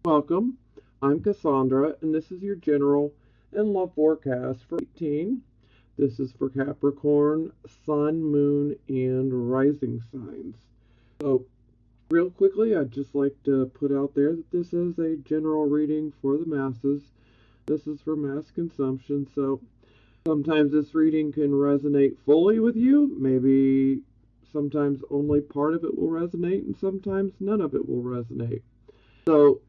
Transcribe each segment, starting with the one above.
Welcome. I'm Cassandra, and this is your general and love forecast for 18. This is for Capricorn, Sun, Moon, and Rising signs. So, real quickly, I'd just like to put out there that this is a general reading for the masses. This is for mass consumption, so sometimes this reading can resonate fully with you. Maybe sometimes only part of it will resonate, and sometimes none of it will resonate. So,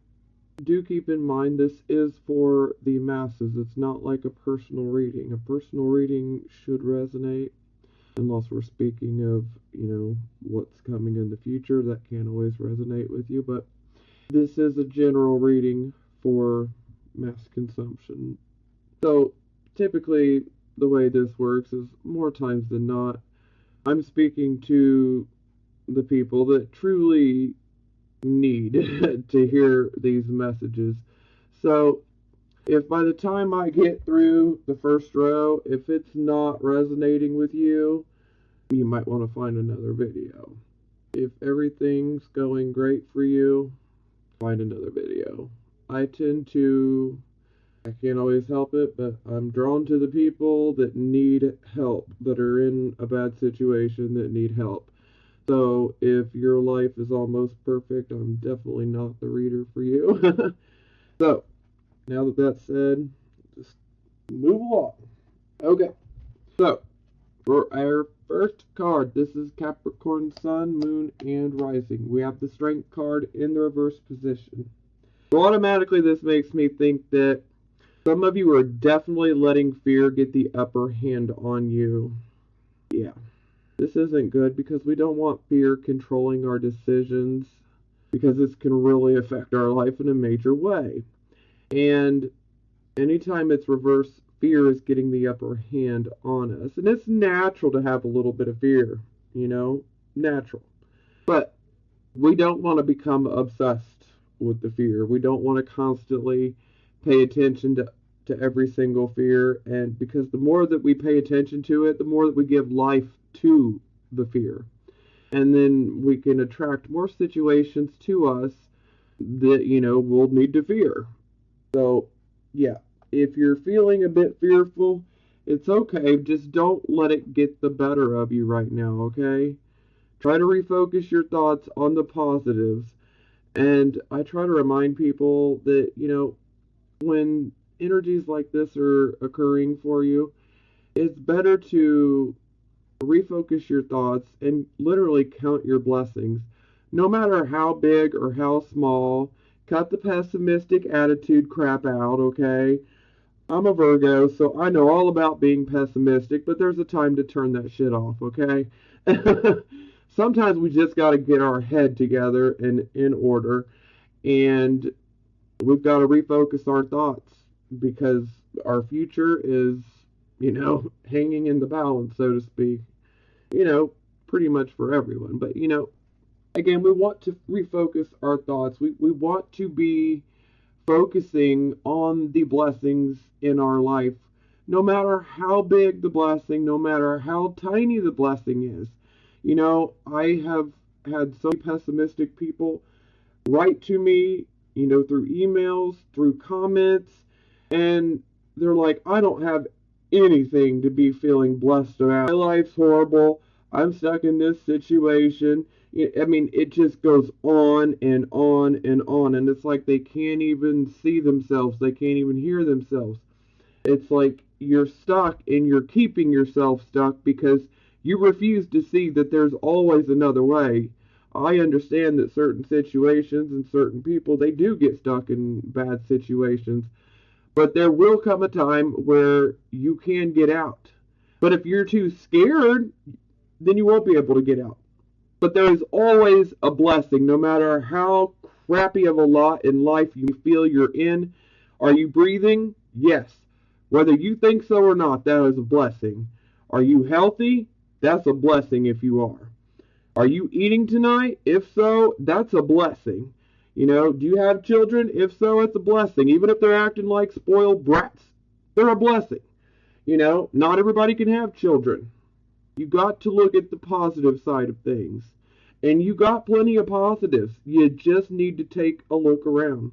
do keep in mind this is for the masses. It's not like a personal reading. A personal reading should resonate unless we're speaking of, what's coming in the future. That can't always resonate with you, but this is a general reading for mass consumption. So typically the way this works is more times than not, I'm speaking to the people that truly need to hear these messages. So if by the time I get through the first row, if it's not resonating with you, you might want to find another video. If everything's going great for you, find another video. I can't always help it, but I'm drawn to the people that need help, that are in a bad situation, that need help. So if your life is almost perfect, I'm definitely not the reader for you. So, now that that's said, just move along. Okay, so for our first card, this is Capricorn Sun, Moon, and Rising. We have the Strength card in the reverse position. So automatically this makes me think that some of you are definitely letting fear get the upper hand on you. Yeah. This isn't good because we don't want fear controlling our decisions, because this can really affect our life in a major way. And anytime it's reverse, fear is getting the upper hand on us. And it's natural to have a little bit of fear, natural. But we don't want to become obsessed with the fear. We don't want to constantly pay attention to every single fear. And because the more that we pay attention to it, the more that we give life to the fear. And then we can attract more situations to us that, we'll need to fear. So, yeah, if you're feeling a bit fearful, it's okay. Just don't let it get the better of you right now, okay? Try to refocus your thoughts on the positives. And I try to remind people that, when energies like this are occurring for you, it's better to refocus your thoughts and literally count your blessings. No matter how big or how small, cut the pessimistic attitude crap out, okay? I'm a Virgo, so I know all about being pessimistic, but there's a time to turn that shit off, okay? Sometimes we just got to get our head together and in order, and we've got to refocus our thoughts because our future is, hanging in the balance, so to speak. Pretty much for everyone. But, again, we want to refocus our thoughts. We want to be focusing on the blessings in our life, no matter how big the blessing, no matter how tiny the blessing is. I have had so many pessimistic people write to me, through emails, through comments, and they're like, I don't have anything to be feeling blessed about. My life's horrible. I'm stuck in this situation. I mean, it just goes on and on and on. And it's like they can't even see themselves. They can't even hear themselves. It's like you're stuck and you're keeping yourself stuck because you refuse to see that there's always another way. I understand that certain situations and certain people, they do get stuck in bad situations. But there will come a time where you can get out. But if you're too scared, then you won't be able to get out. But there is always a blessing, no matter how crappy of a lot in life you feel you're in. Are you breathing? Yes. Whether you think so or not, that is a blessing. Are you healthy? That's a blessing if you are. Are you eating tonight? If so, that's a blessing. Do you have children? If so, it's a blessing. Even if they're acting like spoiled brats, they're a blessing. Not everybody can have children. You got to look at the positive side of things. And you got plenty of positives. You just need to take a look around.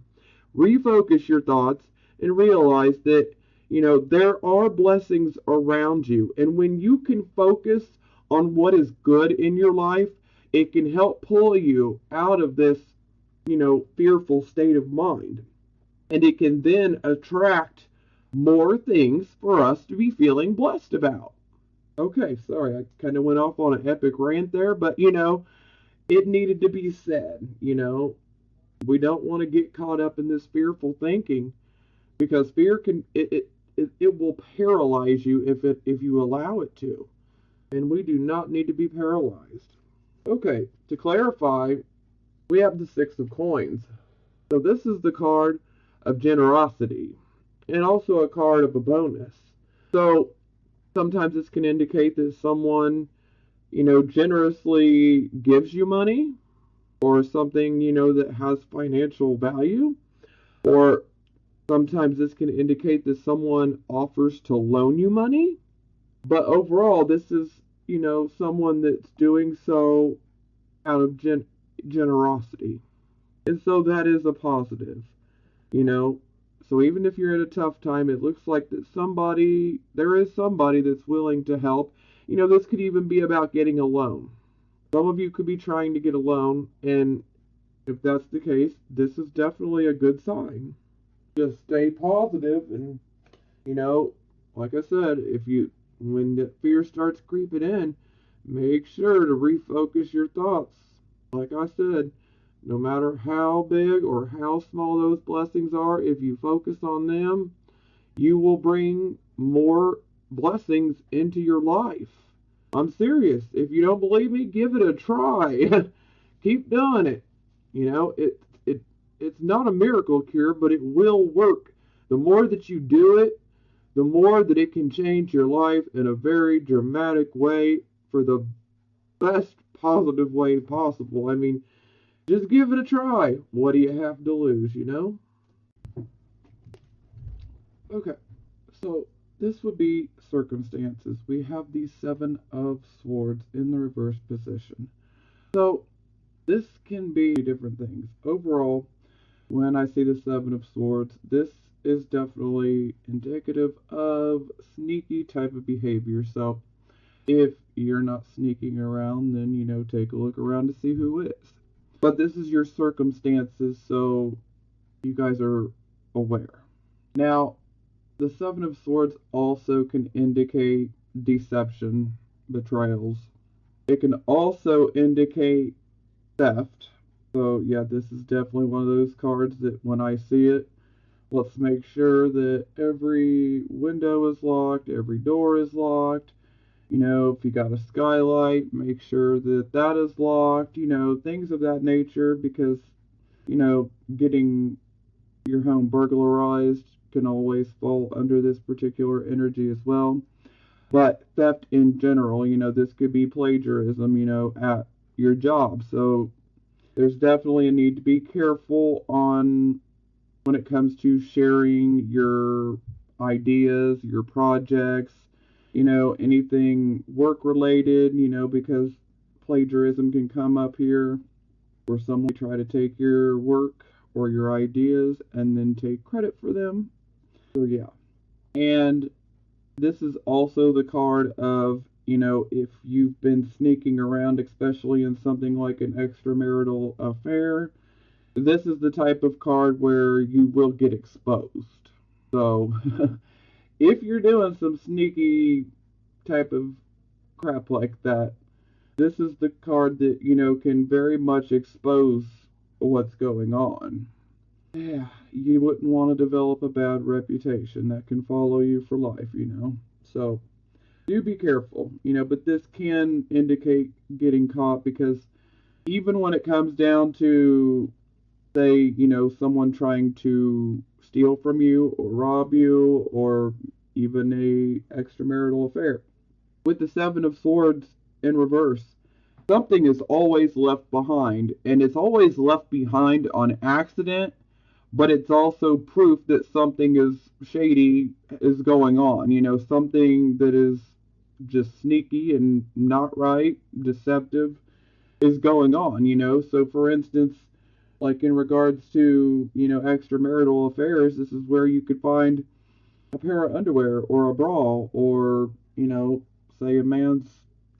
refocus your thoughts and realize that, there are blessings around you. And when you can focus on what is good in your life, it can help pull you out of this, fearful state of mind. And it can then attract more things for us to be feeling blessed about. Okay, sorry, I kind of went off on an epic rant there, but it needed to be said. We don't want to get caught up in this fearful thinking, because fear can it will paralyze you if you allow it to. And we do not need to be paralyzed. Okay, to clarify, we have the Six of Coins. So this is the card of generosity, and also a card of a bonus. So sometimes this can indicate that someone, generously gives you money, or something, that has financial value. Or sometimes this can indicate that someone offers to loan you money. But overall, this is, someone that's doing so out of generosity. And so that is a positive, you know. So even if you're in a tough time, it looks like there is somebody that's willing to help. This could even be about getting a loan. Some of you could be trying to get a loan, and if that's the case, this is definitely a good sign. Just stay positive, and like I said, when the fear starts creeping in, make sure to refocus your thoughts. Like I said, no matter how big or how small those blessings are, if you focus on them, you will bring more blessings into your life. I'm serious. If you don't believe me, give it a try. Keep doing it. It's not a miracle cure, but it will work. The more that you do it, the more that it can change your life in a very dramatic way, for the best positive way possible. I mean, just give it a try. What do you have to lose, Okay, so this would be circumstances. We have the Seven of Swords in the reverse position. So this can be different things. Overall, when I see the Seven of Swords, this is definitely indicative of sneaky type of behavior. So if you're not sneaking around, then, take a look around to see who is. But this is your circumstances, so you guys are aware. Now, the Seven of Swords also can indicate deception, betrayals. It can also indicate theft. So, yeah, this is definitely one of those cards that when I see it, let's make sure that every window is locked, every door is locked. If you got a skylight, make sure that that is locked, things of that nature, because, getting your home burglarized can always fall under this particular energy as well. But theft in general, this could be plagiarism, at your job. So there's definitely a need to be careful on when it comes to sharing your ideas, your projects, anything work related, because plagiarism can come up here, where someone try to take your work or your ideas and then take credit for them. So yeah. And this is also the card of, if you've been sneaking around, especially in something like an extramarital affair, this is the type of card where you will get exposed. So if you're doing some sneaky type of crap like that, this is the card that, can very much expose what's going on. Yeah, you wouldn't want to develop a bad reputation that can follow you for life, So do be careful, but this can indicate getting caught, because even when it comes down to, say, someone trying to steal from you or rob you, or even a extramarital affair, with the Seven of Swords in reverse, something is always left behind, and it's always left behind on accident, but it's also proof that something is shady is going on, something that is just sneaky and not right, deceptive, is going on, So for instance, Like in regards to, extramarital affairs, this is where you could find a pair of underwear or a bra or, say a man's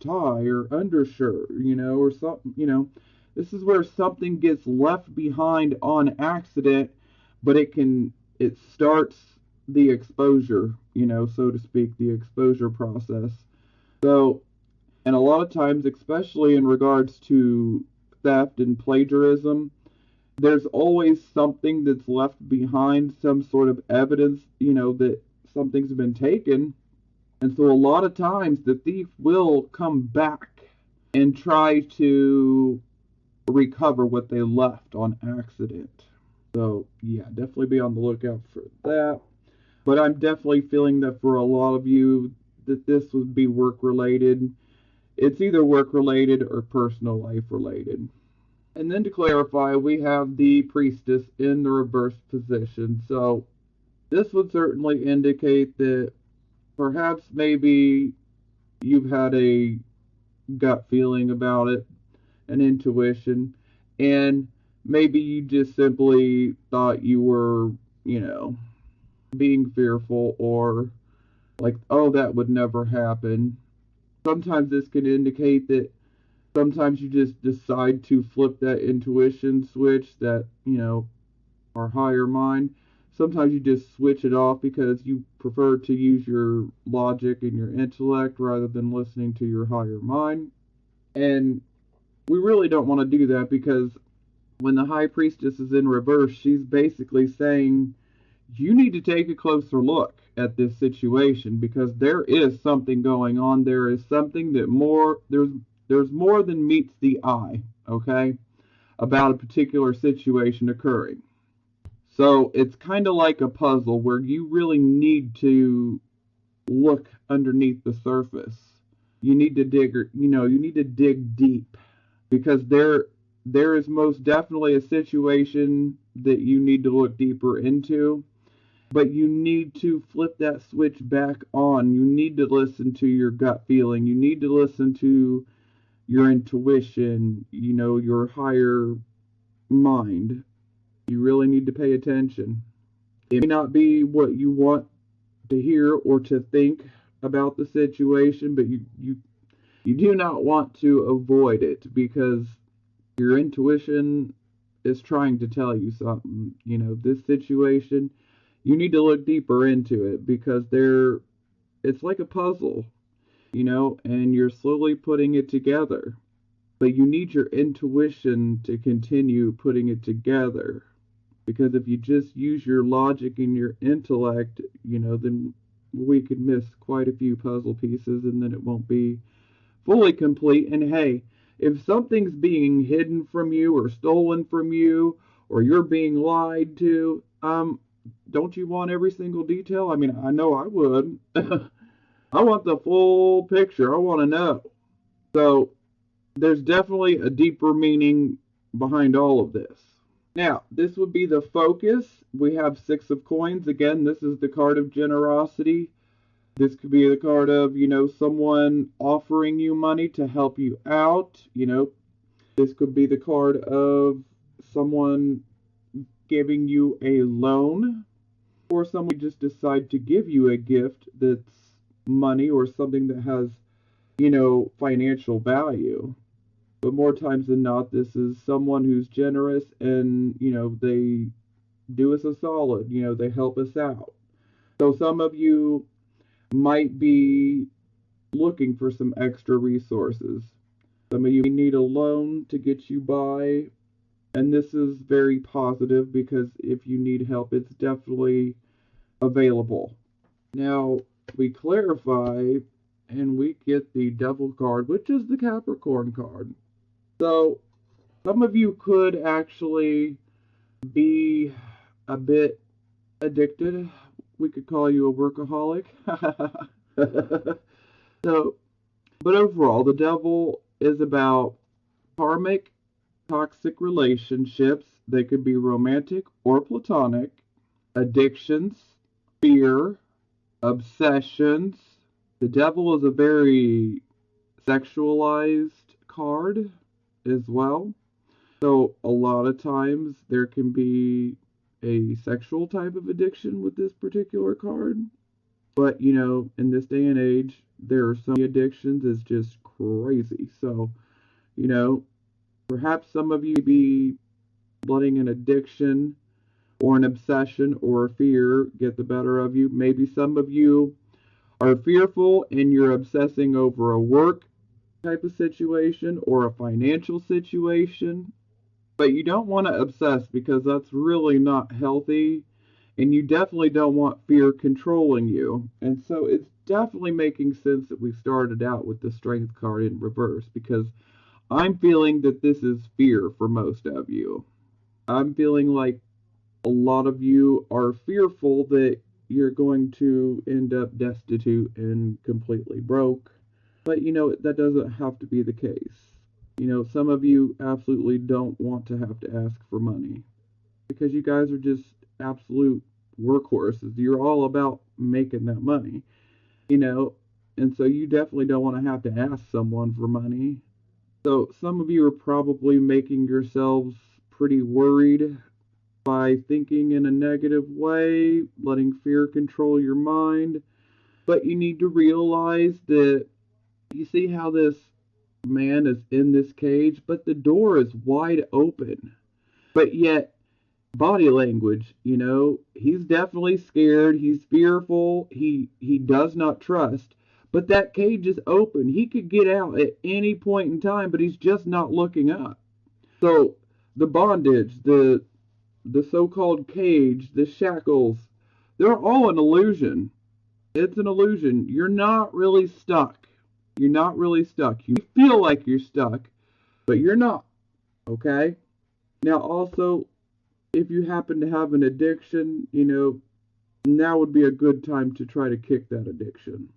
tie or undershirt, or something. This is where something gets left behind on accident, but it starts the exposure, so to speak, the exposure process. So, and a lot of times, especially in regards to theft and plagiarism, there's always something that's left behind, some sort of evidence, that something's been taken. And so a lot of times the thief will come back and try to recover what they left on accident. So, yeah, definitely be on the lookout for that. But I'm definitely feeling that for a lot of you, that this would be work related. It's either work related or personal life related. And then to clarify, we have the priestess in the reverse position. So this would certainly indicate that perhaps maybe you've had a gut feeling about it, an intuition, and maybe you just simply thought you were, being fearful or like, oh, that would never happen. Sometimes this can indicate that sometimes you just decide to flip that intuition switch, that, our higher mind. Sometimes you just switch it off because you prefer to use your logic and your intellect rather than listening to your higher mind. And we really don't want to do that because when the high priestess is in reverse, she's basically saying you need to take a closer look at this situation because there is something going on. There is something that there's more than meets the eye, okay, about a particular situation occurring. So it's kind of like a puzzle where you really need to look underneath the surface. You need to dig deep because there is most definitely a situation that you need to look deeper into, but you need to flip that switch back on. You need to listen to your gut feeling. You need to listen to your intuition, your higher mind. You really need to pay attention. It may not be what you want to hear or to think about the situation, but you do not want to avoid it because your intuition is trying to tell you something. This situation, you need to look deeper into it because it's like a puzzle, and you're slowly putting it together. But you need your intuition to continue putting it together. Because if you just use your logic and your intellect, then we could miss quite a few puzzle pieces and then it won't be fully complete. And hey, if something's being hidden from you or stolen from you or you're being lied to, don't you want every single detail? I mean, I know I would. I want the full picture. I want to know. So there's definitely a deeper meaning behind all of this. Now, this would be the focus. We have 6 of coins. Again, this is the card of generosity. This could be the card of, someone offering you money to help you out. This could be the card of someone giving you a loan, or someone just decide to give you a gift that's money or something that has, financial value. But more times than not, this is someone who's generous and, they do us a solid, they help us out. So some of you might be looking for some extra resources. Some of you need a loan to get you by. And this is very positive because if you need help, it's definitely available. Now, we clarify and we get the Devil card, which is the Capricorn card. So, some of you could actually be a bit addicted. We could call you a workaholic. So, but overall, the Devil is about karmic, toxic relationships. They could be romantic or platonic, addictions, fear, obsessions. The Devil is a very sexualized card as well. So a lot of times there can be a sexual type of addiction with this particular card. But, in this day and age, there are so many addictions, it's just crazy. So, you know, perhaps some of you may be letting an addiction or an obsession or a fear get the better of you. Maybe some of you are fearful and you're obsessing over a work type of situation or a financial situation. But you don't want to obsess because that's really not healthy. And you definitely don't want fear controlling you. And so it's definitely making sense that we started out with the strength card in reverse because I'm feeling that this is fear for most of you. I'm feeling like a lot of you are fearful that you're going to end up destitute and completely broke. But that doesn't have to be the case. Some of you absolutely don't want to have to ask for money because you guys are just absolute workhorses. You're all about making that money, you know, and so you definitely don't want to have to ask someone for money. So some of you are probably making yourselves pretty worried by thinking in a negative way, letting fear control your mind. But you need to realize that you see how this man is in this cage, but the door is wide open. But yet, body language, he's definitely scared, he's fearful, he does not trust. But that cage is open. He could get out at any point in time, but he's just not looking up. So the bondage, the so-called cage, the shackles, they're all an illusion. It's an illusion. You're not really stuck. You're not really stuck. You feel like you're stuck, but you're not. Okay? Now, also, if you happen to have an addiction, now would be a good time to try to kick that addiction.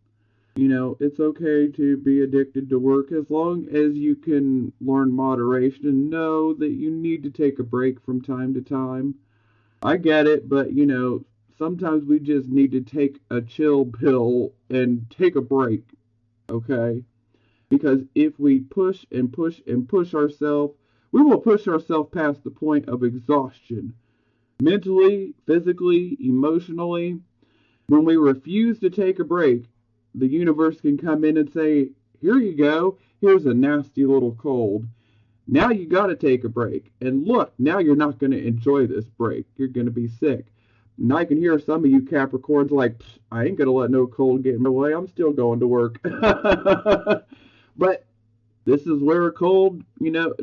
It's okay to be addicted to work as long as you can learn moderation and know that you need to take a break from time to time. I get it, but sometimes we just need to take a chill pill and take a break, okay? Because if we push and push and push ourselves, we will push ourselves past the point of exhaustion, mentally, physically, emotionally. When we refuse to take a break, the universe can come in and say, here you go, here's a nasty little cold. Now you got to take a break. And look, now you're not going to enjoy this break. You're going to be sick. And I can hear some of you Capricorns like, I ain't going to let no cold get in my way. I'm still going to work. But this is where a cold,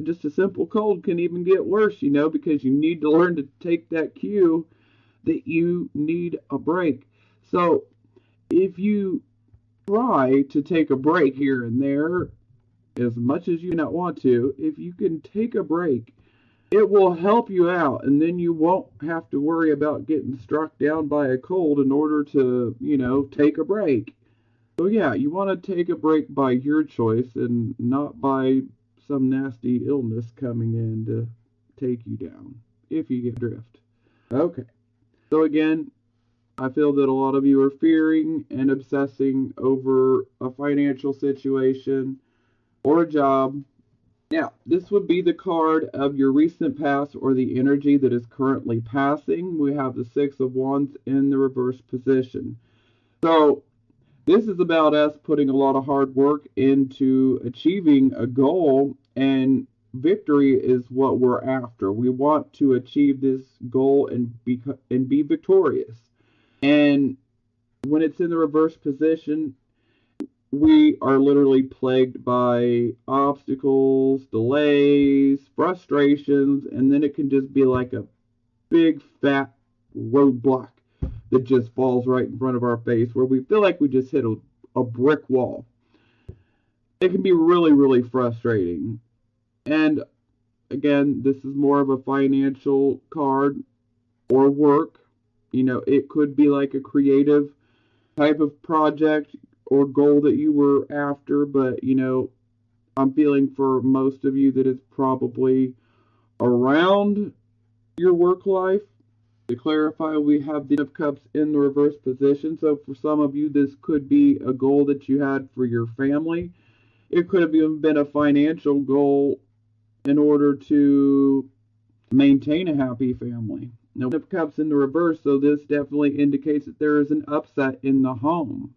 just a simple cold can even get worse, because you need to learn to take that cue that you need a break. So if you try to take a break here and there, as much as you not want to, if you can take a break, it will help you out, and then you won't have to worry about getting struck down by a cold in order to, take a break. So yeah, you want to take a break by your choice and not by some nasty illness coming in to take you down, if you get drift. Okay. So again, I feel that a lot of you are fearing and obsessing over a financial situation or a job. Now, this would be the card of your recent past or the energy that is currently passing. We have the Six of Wands in the reverse position. So, this is about us putting a lot of hard work into achieving a goal, and victory is what we're after. We want to achieve this goal and be victorious. And when it's in the reverse position, we are literally plagued by obstacles, delays, frustrations, and then it can just be like a big fat roadblock that just falls right in front of our face where we feel like we just hit a brick wall. It can be really, really frustrating. And again, this is more of a financial card or work. It could be like a creative type of project or goal that you were after, but I'm feeling for most of you that it's probably around your work life. To clarify, we have the Ten of Cups in the reverse position, so for some of you this could be a goal that you had for your family. It could have even been a financial goal in order to maintain a happy family. Now, Queen of Cups in the reverse, so this definitely indicates that there is an upset in the home.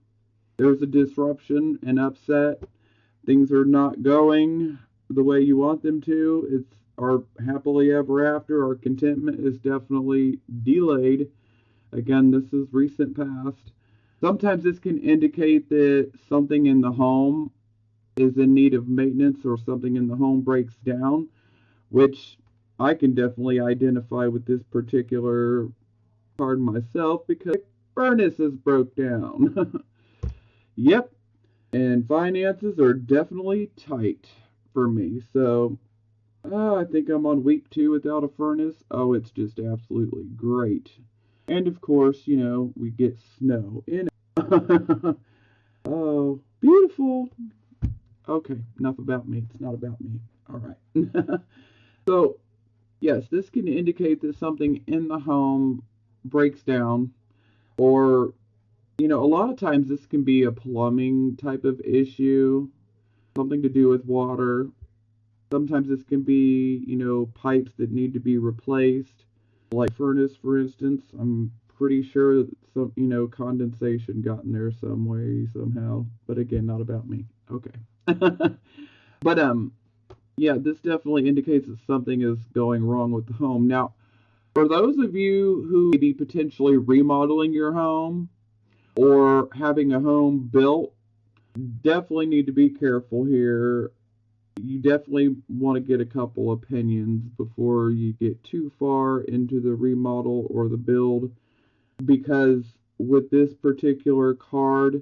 There's a disruption, an upset. Things are not going the way you want them to. It's our happily ever after. Our contentment is definitely delayed. Again, this is recent past. Sometimes this can indicate that something in the home is in need of maintenance or something in the home breaks down, which I can definitely identify with this particular card myself because furnace is broke down. Yep, and finances are definitely tight for me. So I think I'm on week 2 without a furnace. Oh, it's just absolutely great. And of course, we get snow in it. Oh, beautiful. Okay, enough about me. It's not about me. All right. So, yes, this can indicate that something in the home breaks down, or, a lot of times this can be a plumbing type of issue, something to do with water. Sometimes this can be, pipes that need to be replaced, like furnace, for instance. I'm pretty sure that some, condensation got in there some way, somehow. But again, not about me. Okay. But yeah, this definitely indicates that something is going wrong with the home. Now, for those of you who may be potentially remodeling your home or having a home built, definitely need to be careful here. You definitely want to get a couple opinions before you get too far into the remodel or the build, because with this particular card,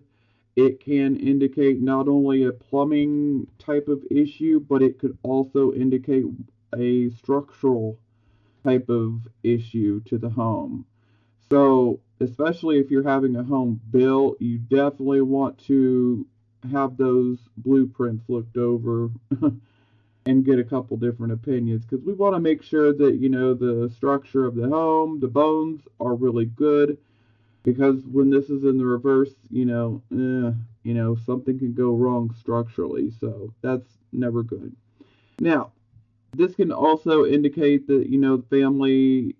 it can indicate not only a plumbing type of issue, but it could also indicate a structural type of issue to the home. So, especially if you're having a home built, you definitely want to have those blueprints looked over and get a couple different opinions, because we want to make sure that the structure of the home, the bones are really good, because when this is in the reverse, something can go wrong structurally, so that's never good. Now, this can also indicate that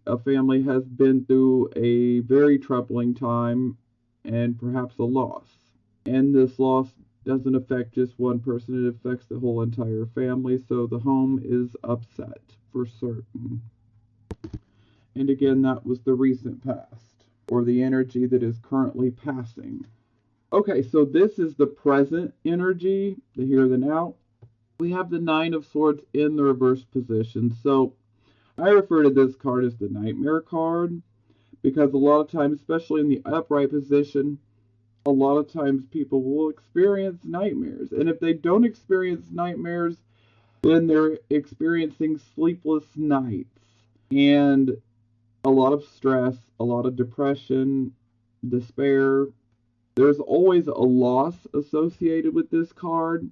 a family has been through a very troubling time and perhaps a loss. And this loss doesn't affect just one person, it affects the whole entire family, so the home is upset for certain. And again, that was the recent past, or the energy that is currently passing. Okay, so this is the present energy, the here, the now. We have the Nine of Swords in the reverse position. So I refer to this card as the Nightmare card, because a lot of times, especially in the upright position, a lot of times people will experience nightmares. And if they don't experience nightmares, then they're experiencing sleepless nights and a lot of stress, a lot of depression, despair. There's always a loss associated with this card.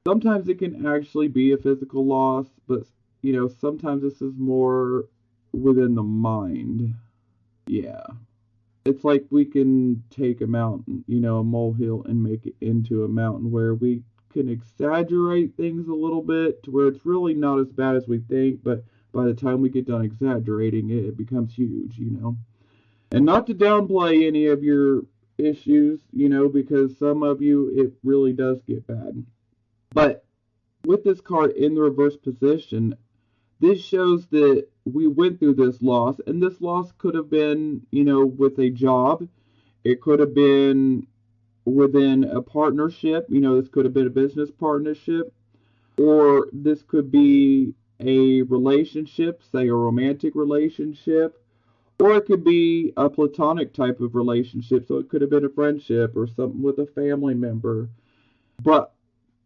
Sometimes it can actually be a physical loss, but sometimes this is more within the mind. Yeah. It's like we can take a mountain, a molehill, and make it into a mountain, where we can exaggerate things a little bit to where it's really not as bad as we think, but by the time we get done exaggerating it, it becomes huge. And not to downplay any of your issues, because some of you, it really does get bad. But with this card in the reverse position, this shows that we went through this loss, and this loss could have been, with a job. It could have been within a partnership. This could have been a business partnership, or this could be a relationship, say a romantic relationship, or it could be a platonic type of relationship. So it could have been a friendship or something with a family member. But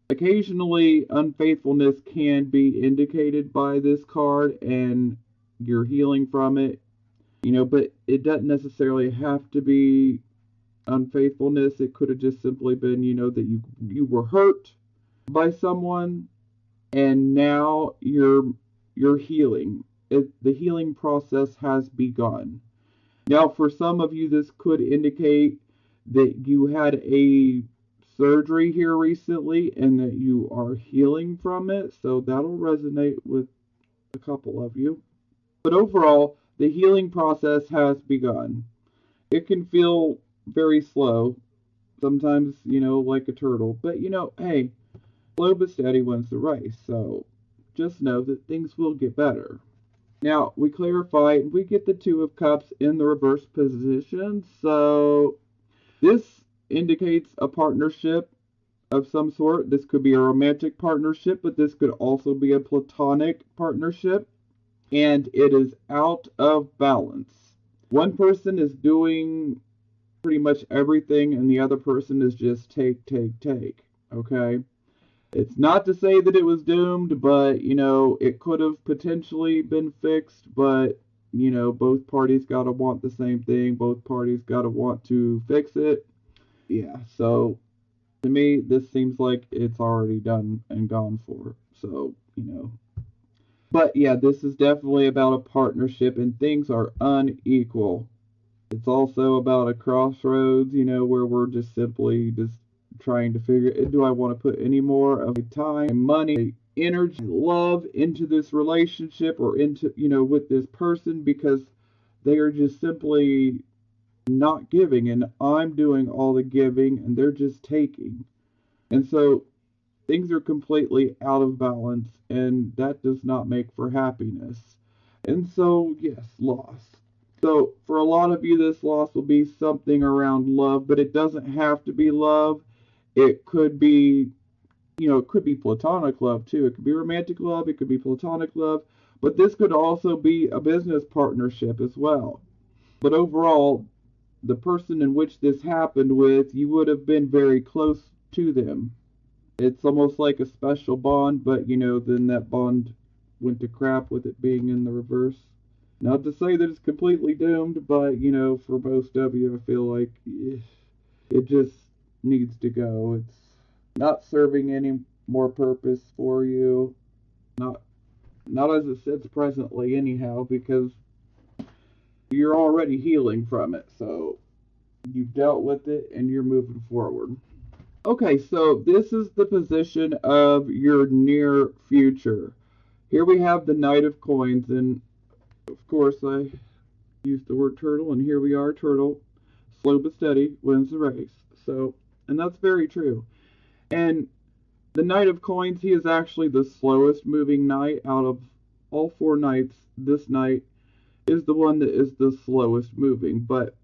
occasionally, unfaithfulness can be indicated by this card, and you're healing from it. But it doesn't necessarily have to be unfaithfulness. It could have just simply been, that you were hurt by someone, and now you're healing. The healing process has begun. Now, for some of you, this could indicate that you had a surgery here recently and that you are healing from it, so that'll resonate with a couple of you. But overall, the healing process has begun. It can feel very slow, sometimes, like a turtle, but hey, slow but steady wins the race, so just know that things will get better. Now, we clarify, we get the Two of Cups in the reverse position, so this indicates a partnership of some sort. This could be a romantic partnership, but this could also be a platonic partnership, and it is out of balance. One person is doing pretty much everything, and the other person is just take, take, take. Okay? It's not to say that it was doomed, but, it could have potentially been fixed, but, both parties got to want the same thing. Both parties got to want to fix it. Yeah, so to me, this seems like it's already done and gone for. So, But yeah, this is definitely about a partnership, and things are unequal. It's also about a crossroads, where we're just simply just trying to figure, do I want to put any more of my time, money, energy, love into this relationship or into, with this person, because they are just simply not giving and I'm doing all the giving and they're just taking. And so things are completely out of balance and that does not make for happiness. And so, yes, loss. So, for a lot of you, this loss will be something around love, but it doesn't have to be love. It could be, it could be platonic love too. It could be romantic love, it could be platonic love, but this could also be a business partnership as well. But overall, the person in which this happened with, you would have been very close to them. It's almost like a special bond, but then that bond went to crap with it being in the reverse. Not to say that it's completely doomed, but for most of you, I feel like it just needs to go. It's not serving any more purpose for you. Not as it sits presently, anyhow, because you're already healing from it. So you've dealt with it and you're moving forward. Okay, so this is the position of your near future. Here we have the Knight of Coins, and of course I used the word turtle, and here we are, turtle, slow but steady, wins the race. So, and that's very true. And the Knight of Coins, he is actually the slowest moving knight out of all four knights. This knight is the one that is the slowest moving, but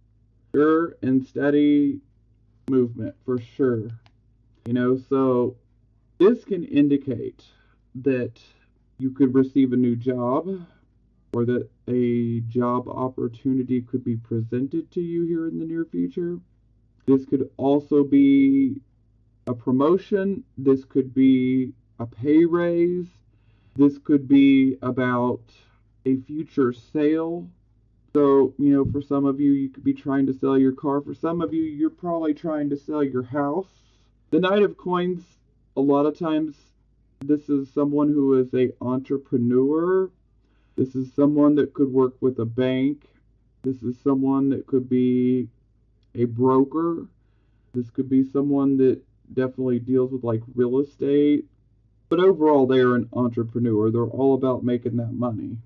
sure and steady movement for sure. So this can indicate that you could receive a new job or that a job opportunity could be presented to you here in the near future. This could also be a promotion. This could be a pay raise. This could be about a future sale. So, for some of you, you could be trying to sell your car. For some of you, you're probably trying to sell your house. The Knight of Coins, a lot of times, this is someone who is an entrepreneur. This is someone that could work with a bank. This is someone that could be a broker. This could be someone that definitely deals with like real estate. But overall, they are an entrepreneur. They're all about making that money.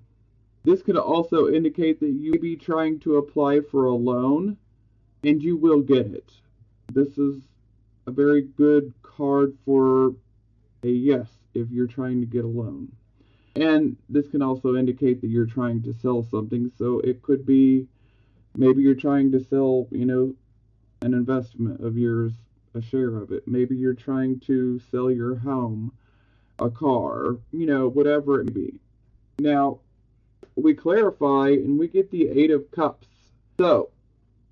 This could also indicate that you may be trying to apply for a loan and you will get it. This is a very good card for a yes if you're trying to get a loan. And this can also indicate that you're trying to sell something. So it could be maybe you're trying to sell, an investment of yours, a share of it. Maybe you're trying to sell your home, a car, whatever it may be. Now, we clarify and we get the Eight of Cups. So,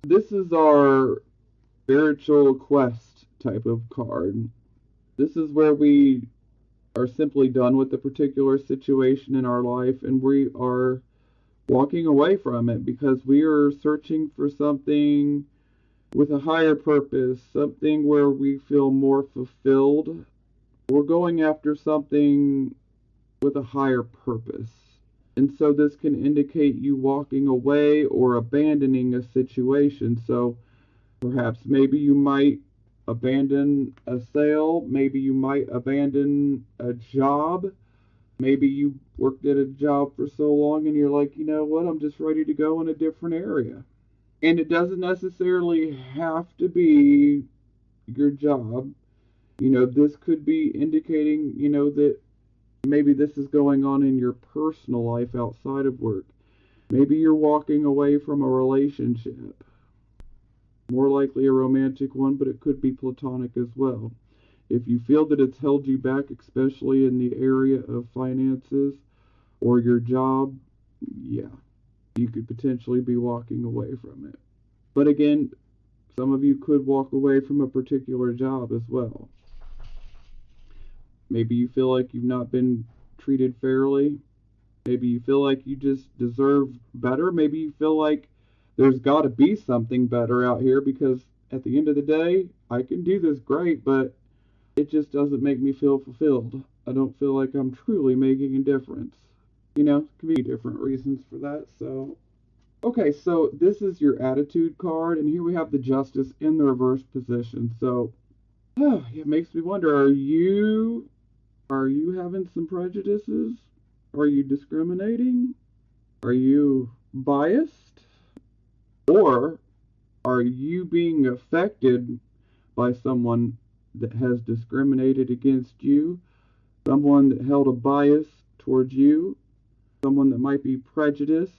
this is our spiritual quest type of card. This is where we are simply done with the particular situation in our life and we are walking away from it because we are searching for something with a higher purpose, something where we feel more fulfilled. We're going after something with a higher purpose. And so this can indicate you walking away or abandoning a situation. So perhaps maybe you might abandon a sale. Maybe you might abandon a job. Maybe you worked at a job for so long and you're like, you know what, I'm just ready to go in a different area. And it doesn't necessarily have to be your job. This could be indicating, that maybe this is going on in your personal life outside of work. Maybe you're walking away from a relationship. More likely a romantic one, but it could be platonic as well. If you feel that it's held you back, especially in the area of finances or your job, yeah, you could potentially be walking away from it. But again, some of you could walk away from a particular job as well. Maybe you feel like you've not been treated fairly. Maybe you feel like you just deserve better. Maybe you feel like there's got to be something better out here because at the end of the day, I can do this great, but it just doesn't make me feel fulfilled. I don't feel like I'm truly making a difference. Could be different reasons for that. So, okay, so this is your attitude card, and here we have the Justice in the reverse position. So, it makes me wonder, are you having some prejudices? Are you discriminating? Are you biased? Or are you being affected by someone that has discriminated against you? Someone that held a bias towards you? Someone that might be prejudiced?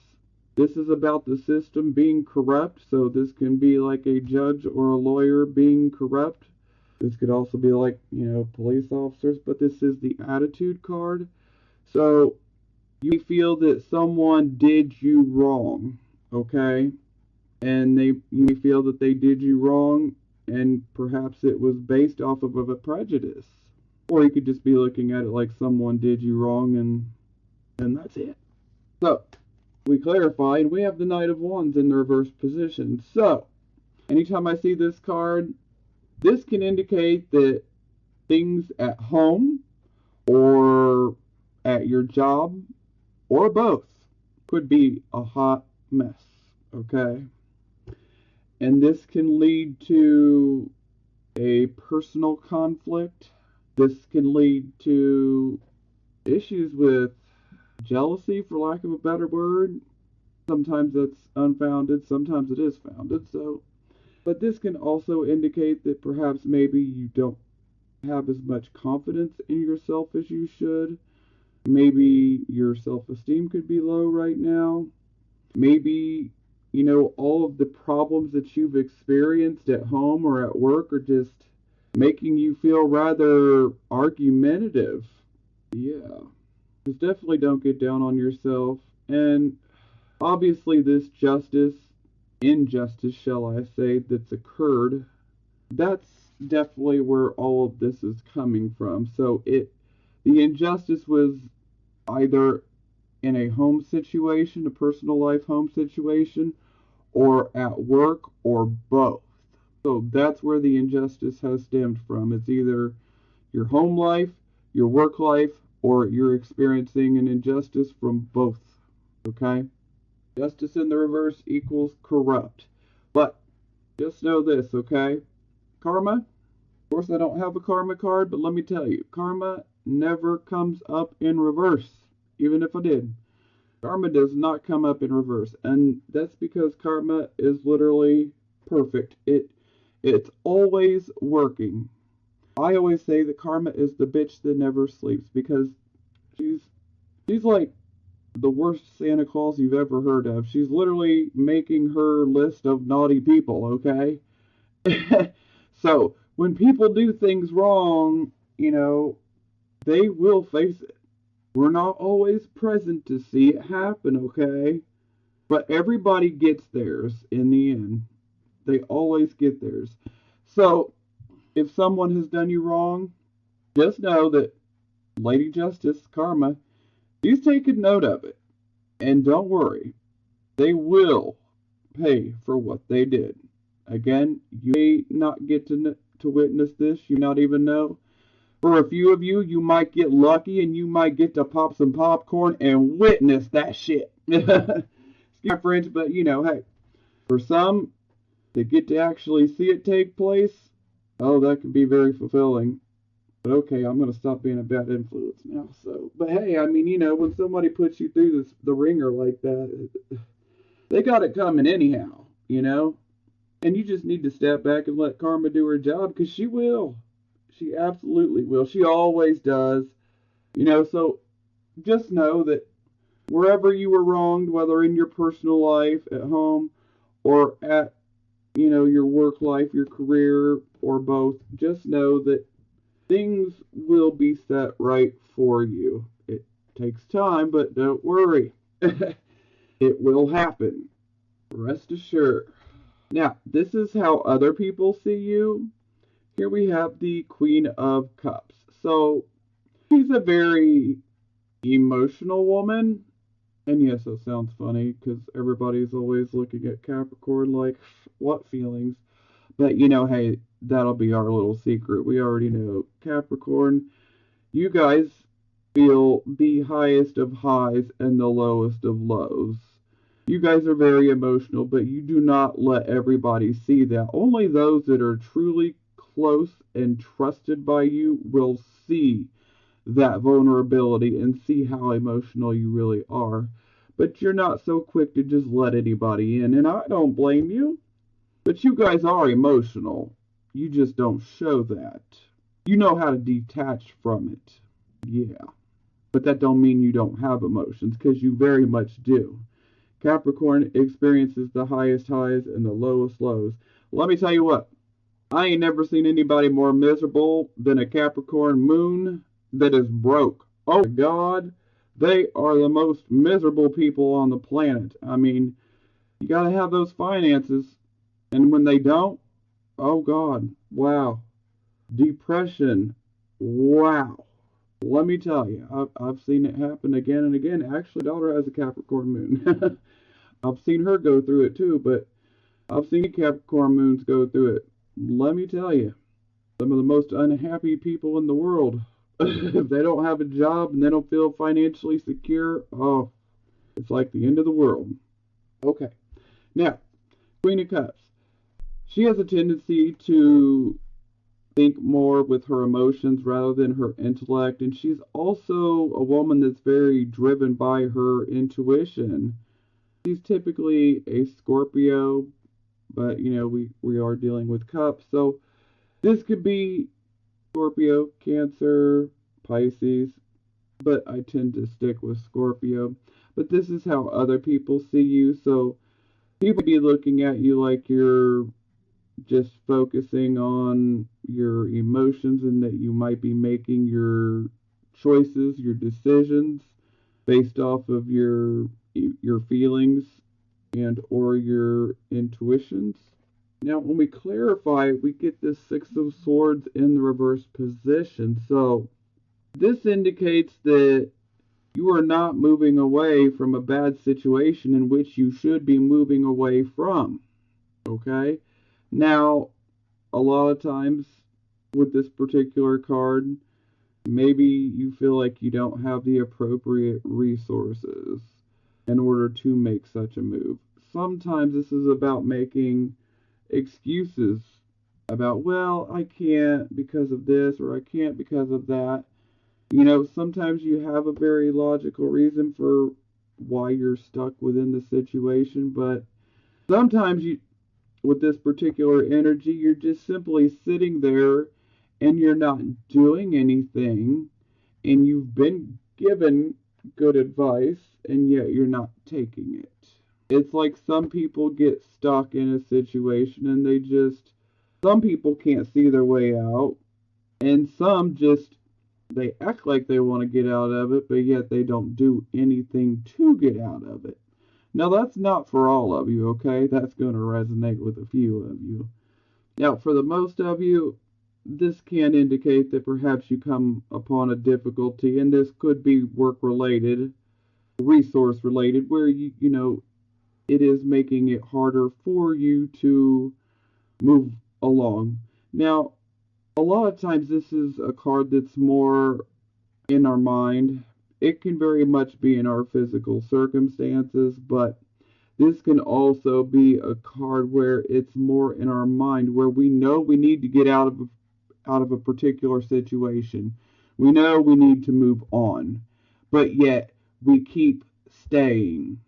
This is about the system being corrupt, so this can be like a judge or a lawyer being corrupt. This could also be like, police officers, but this is the attitude card. So you feel that someone did you wrong, okay? And you feel that they did you wrong, and perhaps it was based off of a prejudice. Or you could just be looking at it like someone did you wrong, and that's it. So, we clarified, we have the Knight of Wands in the reverse position. So, anytime I see this card, this can indicate that things at home or at your job or both could be a hot mess, okay? And this can lead to a personal conflict. This can lead to issues with jealousy, for lack of a better word. Sometimes that's unfounded, sometimes it is founded. But this can also indicate that perhaps maybe you don't have as much confidence in yourself as you should. Maybe your self-esteem could be low right now. Maybe, all of the problems that you've experienced at home or at work are just making you feel rather argumentative. Yeah. Just definitely don't get down on yourself. And obviously this injustice, shall I say, that's occurred, that's definitely where all of this is coming from. So the injustice was either in a home situation, a personal life home situation, or at work, or both. So that's where the injustice has stemmed from. It's either your home life, your work life, or you're experiencing an injustice from both. Okay? Justice in the reverse equals corrupt. But just know this, okay? Karma, of course I don't have a karma card, but let me tell you, karma never comes up in reverse, even if I did. Karma does not come up in reverse, and that's because karma is literally perfect. It's always working. I always say that karma is the bitch that never sleeps, because she's like the worst Santa Claus you've ever heard of. She's literally making her list of naughty people, okay? So, when people do things wrong, they will face it. We're not always present to see it happen, okay? But everybody gets theirs in the end. They always get theirs. So, if someone has done you wrong, just know that Lady Justice, Karma, she's taking note of it. And don't worry, they will pay for what they did. Again, you may not get to witness this, you not even know. For a few of you, you might get lucky and you might get to pop some popcorn and witness that shit. Excuse my French, but hey, for some that get to actually see it take place, Oh, that can be very fulfilling. But okay, I'm gonna stop being a bad influence now. So, but hey, I mean, when somebody puts you through the ringer like that, they got it coming anyhow. And you just need to step back and let karma do her job because she will. She absolutely will. She always does. So just know that wherever you were wronged, whether in your personal life, at home, or at, your work life, your career, or both, just know that things will be set right for you. It takes time, but don't worry. It will happen. Rest assured. Now, this is how other people see you. Here we have the Queen of Cups. So, she's a very emotional woman. And yes, it sounds funny because everybody's always looking at Capricorn like, what feelings? But hey, that'll be our little secret. We already know Capricorn, you guys feel the highest of highs and the lowest of lows. You guys are very emotional, but you do not let everybody see that. Only those that are truly close and trusted by you will see that vulnerability and see how emotional you really are. But you're not so quick to just let anybody in, and I don't blame you. But you guys are emotional. You just don't show that. You know how to detach from it. Yeah. But that don't mean you don't have emotions, because you very much do. Capricorn experiences the highest highs and the lowest lows. Let me tell you what, I ain't never seen anybody more miserable than a Capricorn moon that is broke. Oh my God, they are the most miserable people on the planet. I mean, you gotta have those finances, and when they don't, oh God, wow. Depression, wow. Let me tell you, I've seen it happen again and again. Actually, daughter has a Capricorn moon. I've seen her go through it too, but I've seen Capricorn moons go through it. Let me tell you, some of the most unhappy people in the world. If they don't have a job and they don't feel financially secure, oh, it's like the end of the world. Okay. Now, Queen of Cups. She has a tendency to think more with her emotions rather than her intellect, and she's also a woman that's very driven by her intuition. She's typically a Scorpio, but we are dealing with cups, so this could be Scorpio, Cancer, Pisces, but I tend to stick with Scorpio. But this is how other people see you, so people be looking at you like you're just focusing on your emotions and that you might be making your choices, your decisions based off of your feelings and or your intuitions. Now, when we clarify, we get this Six of Swords in the reverse position. So, this indicates that you are not moving away from a bad situation in which you should be moving away from. Okay? Now, a lot of times with this particular card, maybe you feel like you don't have the appropriate resources in order to make such a move. Sometimes this is about making excuses about, well, I can't because of this or I can't because of that. Sometimes you have a very logical reason for why you're stuck within the situation, but sometimes with this particular energy, you're just simply sitting there and you're not doing anything, and you've been given good advice, and yet you're not taking it. It's like some people get stuck in a situation and some people can't see their way out, and some just, they act like they want to get out of it, but yet they don't do anything to get out of it. Now, that's not for all of you, okay? That's going to resonate with a few of you. Now, for the most of you, this can indicate that perhaps you come upon a difficulty, and this could be work related, resource related, where it is making it harder for you to move along. Now, a lot of times this is a card that's more in our mind. It can very much be in our physical circumstances, but This can also be a card where it's more in our mind, where we know we need to get out of a particular situation. We know we need to move on, but yet we keep staying.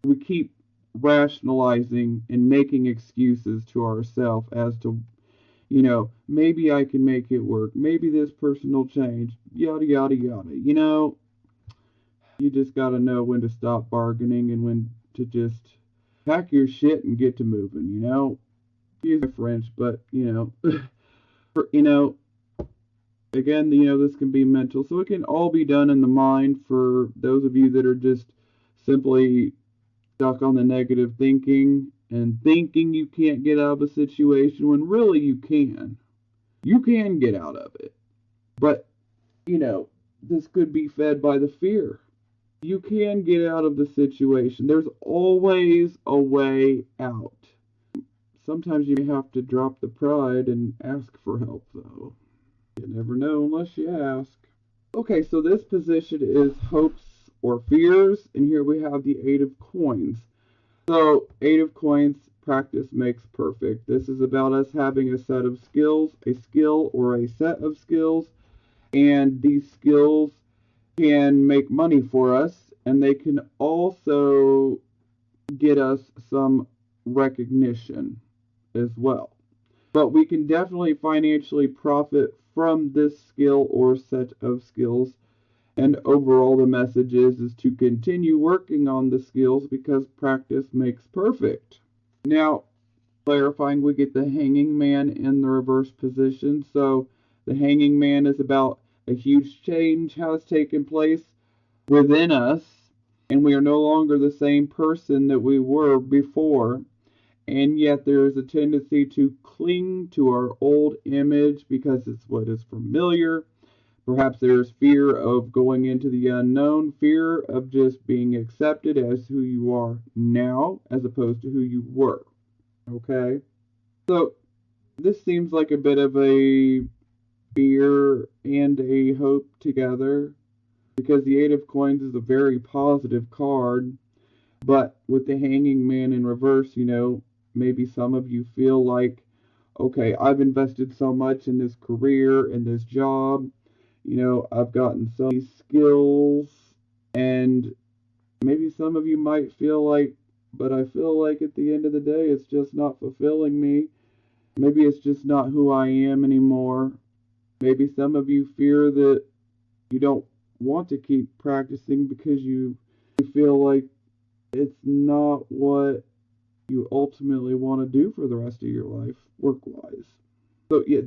We keep rationalizing and making excuses to ourselves as to, maybe I can make it work. Maybe this person will change. Yada, yada, yada. You just got to know when to stop bargaining and when to just pack your shit and get to moving. Use my French, but, for, again, this can be mental. So it can all be done in the mind for those of you that are just simply stuck on the negative thinking and thinking you can't get out of a situation when really you can. You can get out of it. But, this could be fed by the fear. You can get out of the situation. There's always a way out. Sometimes you have to drop the pride and ask for help, though. You never know unless you ask. Okay, so this position is hopes or fears, and here we have the Eight of Coins. So, Eight of Coins, practice makes perfect. This is about us having a set of skills, a skill or a set of skills, and these skills can make money for us, and they can also get us some recognition as well. But we can definitely financially profit from this skill or set of skills. And overall, the message is to continue working on the skills because practice makes perfect. Now, clarifying, we get the Hanging Man in the reverse position. So the Hanging Man is about a huge change has taken place within us, and we are no longer the same person that we were before. And yet there is a tendency to cling to our old image because it's what is familiar. Perhaps there's fear of going into the unknown, fear of just being accepted as who you are now as opposed to who you were. Okay? So this seems like a bit of a fear and a hope together because the Eight of Coins is a very positive card. But with the Hanging Man in reverse, maybe some of you feel like, okay, I've invested so much in this career, in this job. I've gotten so many skills, and maybe some of you might feel like, but I feel like at the end of the day, it's just not fulfilling me. Maybe it's just not who I am anymore. Maybe some of you fear that you don't want to keep practicing because you feel like it's not what you ultimately want to do for the rest of your life, work-wise. So, yeah,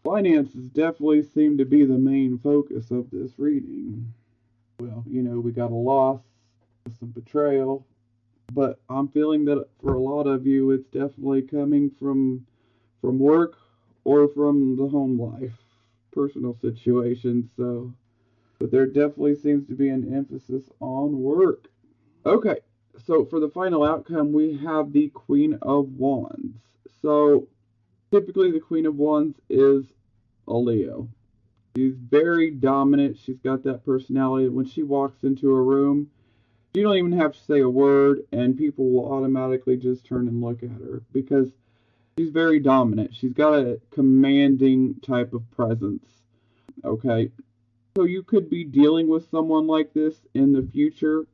finances definitely seem to be the main focus of this reading. Well, we got a loss, some betrayal, but I'm feeling that for a lot of you, it's definitely coming from work or from the home life, personal situations. So, but there definitely seems to be an emphasis on work. Okay, so for the final outcome, we have the Queen of Wands. So typically the Queen of Wands is a Leo. She's very dominant. She's got that personality that when she walks into a room, you don't even have to say a word, and people will automatically just turn and look at her because she's very dominant. She's got a commanding type of presence. Okay, so you could be dealing with someone like this in the future,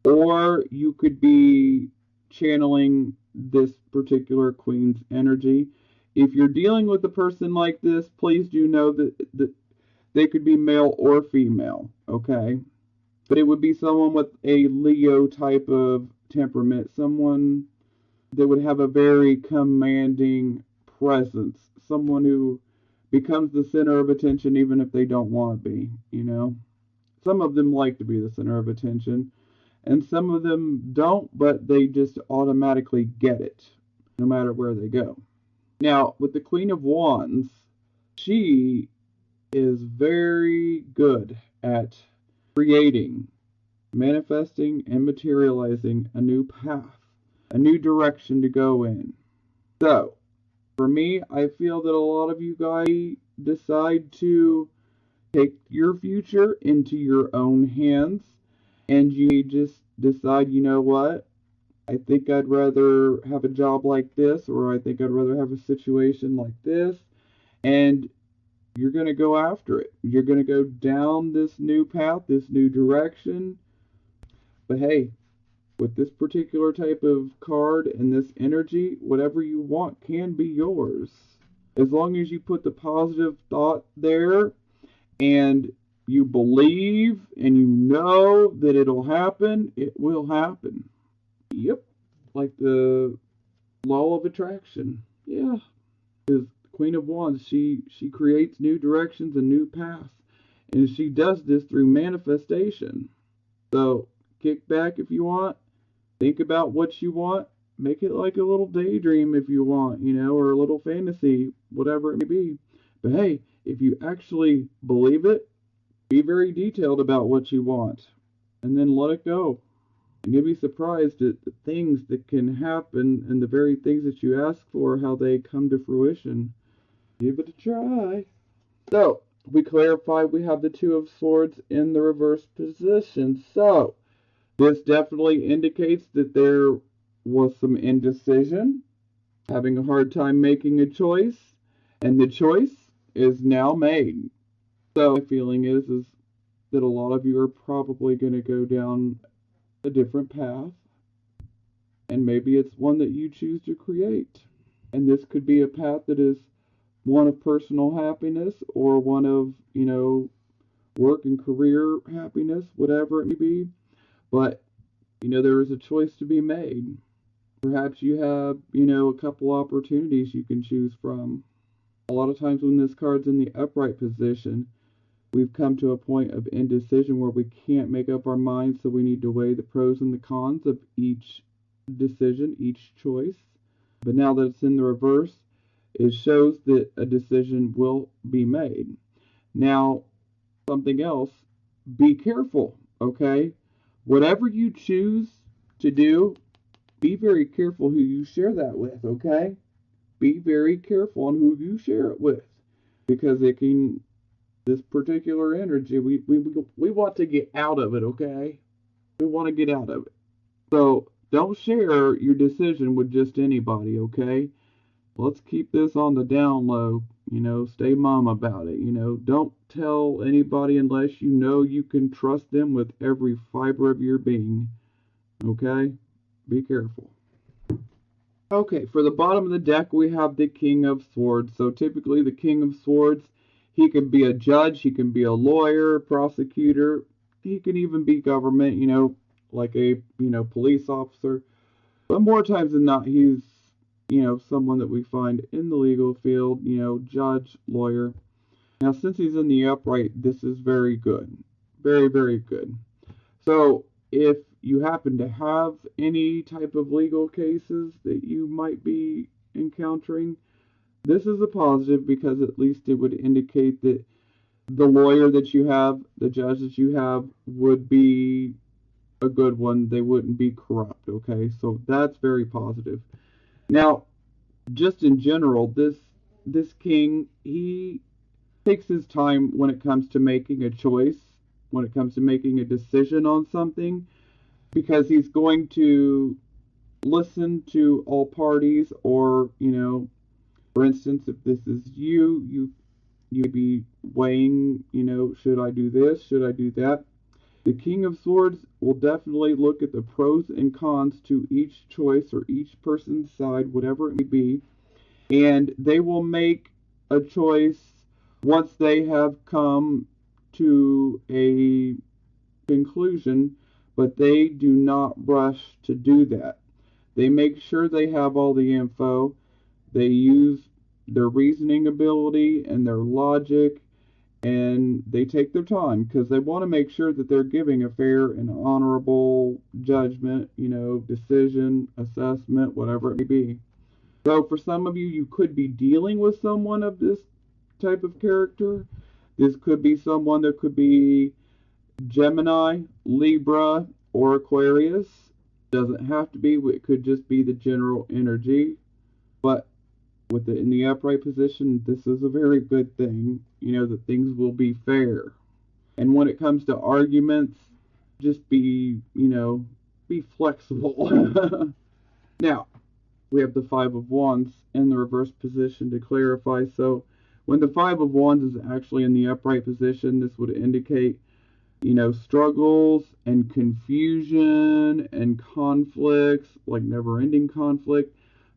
or you could be channeling this particular queen's energy. If you're dealing with a person like this, please do know that they could be male or female, okay? But it would be someone with a Leo type of temperament, someone that would have a very commanding presence, someone who becomes the center of attention even if they don't want to be. Some of them like to be the center of attention, and some of them don't, but they just automatically get it, no matter where they go. Now, with the Queen of Wands, she is very good at creating, manifesting, and materializing a new path, a new direction to go in. So, for me, I feel that a lot of you guys decide to take your future into your own hands, and you just decide, you know what? I think I'd rather have a job like this, or I think I'd rather have a situation like this. And you're going to go after it. You're going to go down this new path, this new direction. But hey, with this particular type of card and this energy, whatever you want can be yours. As long as you put the positive thought there and you believe and you know that it'll happen, it will happen. Yep. Like the law of attraction. Yeah. Because Queen of Wands, she creates new directions and new paths. And she does this through manifestation. So kick back if you want. Think about what you want. Make it like a little daydream if you want, or a little fantasy, whatever it may be. But hey, if you actually believe it, be very detailed about what you want. And then let it go. And you'll be surprised at the things that can happen and the very things that you ask for, how they come to fruition. Give it a try. So, we clarified we have the Two of Swords in the reverse position. So, this definitely indicates that there was some indecision, having a hard time making a choice, and the choice is now made. So, my feeling is that a lot of you are probably going to go down a different path, and maybe it's one that you choose to create. And this could be a path that is one of personal happiness or one of, work and career happiness, whatever it may be. But, there is a choice to be made. Perhaps you have, a couple opportunities you can choose from. A lot of times when this card's in the upright position, we've come to a point of indecision where we can't make up our minds, so we need to weigh the pros and the cons of each decision, each choice. But now that it's in the reverse, it shows that a decision will be made. Now, something else, be careful, okay? Whatever you choose to do, be very careful who you share that with, okay? Be very careful on who you share it with, because this particular energy, we want to get out of it, okay? We want to get out of it. So don't share your decision with just anybody, okay? Let's keep this on the down low. Stay mum about it. Don't tell anybody unless you know you can trust them with every fiber of your being. Okay? Be careful. Okay, for the bottom of the deck, we have the King of Swords. So typically, the King of Swords, he can be a judge, he can be a lawyer, prosecutor, he can even be government, like a, police officer. But more times than not, he's, someone that we find in the legal field, judge, lawyer. Now, since he's in the upright, this is very good. Very, very good. So, if you happen to have any type of legal cases that you might be encountering, this is a positive, because at least it would indicate that the lawyer that you have, the judge that you have, would be a good one. They wouldn't be corrupt, okay? So that's very positive. Now, just in general, this king, he takes his time when it comes to making a choice, when it comes to making a decision on something, because he's going to listen to all parties, or, for instance, if this is you'd be weighing, should I do this? Should I do that? The King of Swords will definitely look at the pros and cons to each choice or each person's side, whatever it may be, and they will make a choice once they have come to a conclusion, but they do not rush to do that. They make sure they have all the info. They use their reasoning ability and their logic, and they take their time because they want to make sure that they're giving a fair and honorable judgment, decision, assessment, whatever it may be. So for some of you, you could be dealing with someone of this type of character. This could be someone that could be Gemini, Libra, or Aquarius. Doesn't have to be. It could just be the general energy. But with it in the upright position, this is a very good thing. That things will be fair. And when it comes to arguments, just be, be flexible. Now, we have the Five of Wands in the reverse position to clarify. So when the Five of Wands is actually in the upright position, this would indicate, struggles and confusion and conflicts, like never-ending conflict.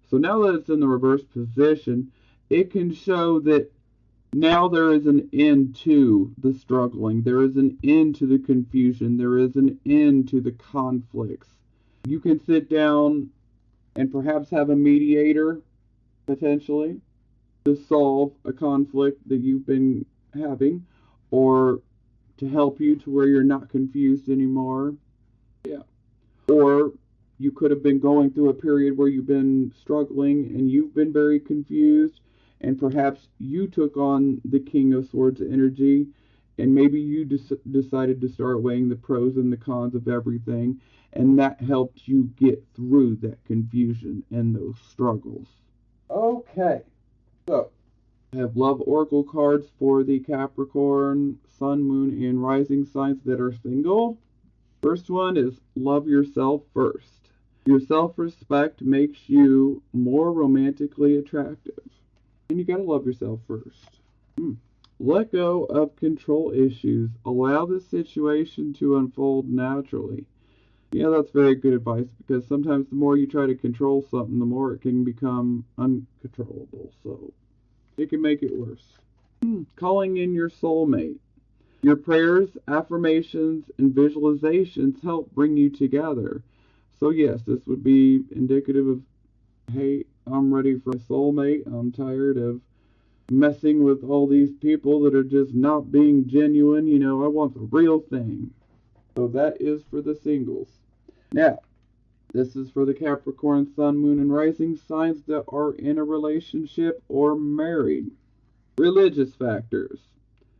So now that it's in the reverse position, it can show that now there is an end to the struggling. There is an end to the confusion. There is an end to the conflicts. You can sit down and perhaps have a mediator, potentially, to solve a conflict that you've been having, or to help you to where you're not confused anymore. Yeah. Or you could have been going through a period where you've been struggling and you've been very confused, and perhaps you took on the King of Swords energy, and maybe you decided to start weighing the pros and the cons of everything, and that helped you get through that confusion and those struggles. Okay, so I have love oracle cards for the Capricorn, Sun, Moon, and Rising signs that are single. First one is love yourself first. Your self-respect makes you more romantically attractive. And you gotta love yourself first. Let go of control issues. Allow the situation to unfold naturally. Yeah, that's very good advice, because sometimes the more you try to control something, the more it can become uncontrollable. So it can make it worse. Calling in your soulmate. Your prayers, affirmations, and visualizations help bring you together. So yes, this would be indicative of, hey, I'm ready for a soulmate. I'm tired of messing with all these people that are just not being genuine. I want the real thing. So that is for the singles. Now, this is for the Capricorn, Sun, Moon, and Rising signs that are in a relationship or married. Religious factors.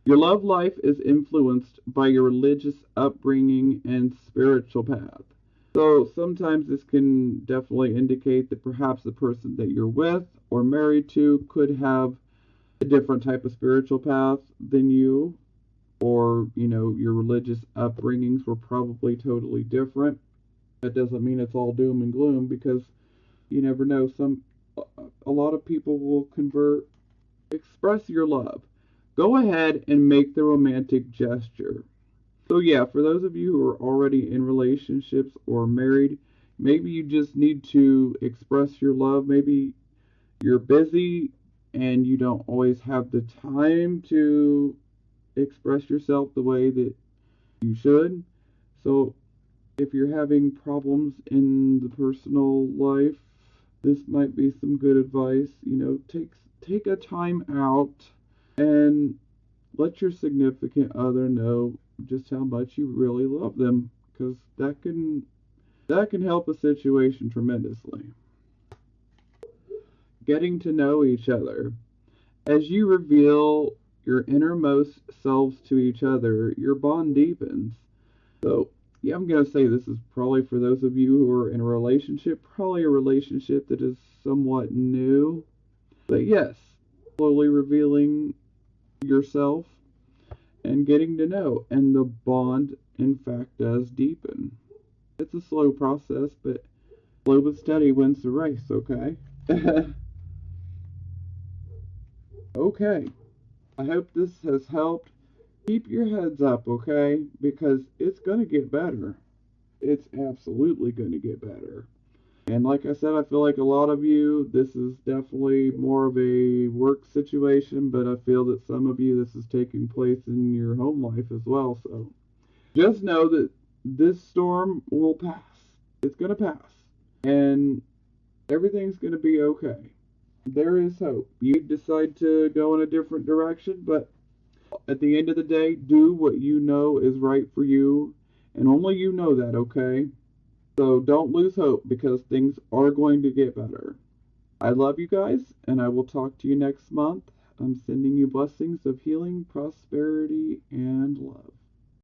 Your love life is influenced by your religious upbringing and spiritual path. So sometimes this can definitely indicate that perhaps the person that you're with or married to could have a different type of spiritual path than you, or, your religious upbringings were probably totally different. That doesn't mean it's all doom and gloom, because you never know. A lot of people will convert. Express your love. Go ahead and make the romantic gesture. So yeah, for those of you who are already in relationships or married, maybe you just need to express your love. Maybe you're busy and you don't always have the time to express yourself the way that you should. So if you're having problems in the personal life, this might be some good advice. Take a time out and let your significant other know just how much you really love them, because that can help a situation tremendously. Getting to know each other. As you reveal your innermost selves to each other, your bond deepens. So yeah, I'm going to say this is probably for those of you who are in a relationship, probably a relationship that is somewhat new. But yes, slowly revealing yourself and getting to know, and the bond, in fact, does deepen. It's a slow process, but slow but steady wins the race, okay? Okay, I hope this has helped. Keep your heads up, okay? Because it's going to get better. It's absolutely going to get better. And like I said, I feel like a lot of you, this is definitely more of a work situation, but I feel that some of you, this is taking place in your home life as well. So just know that this storm will pass. It's going to pass. And everything's going to be okay. There is hope. You decide to go in a different direction, but at the end of the day, do what you know is right for you, and only you know that, okay? So don't lose hope, because things are going to get better. I love you guys, and I will talk to you next month. I'm sending you blessings of healing, prosperity, and love.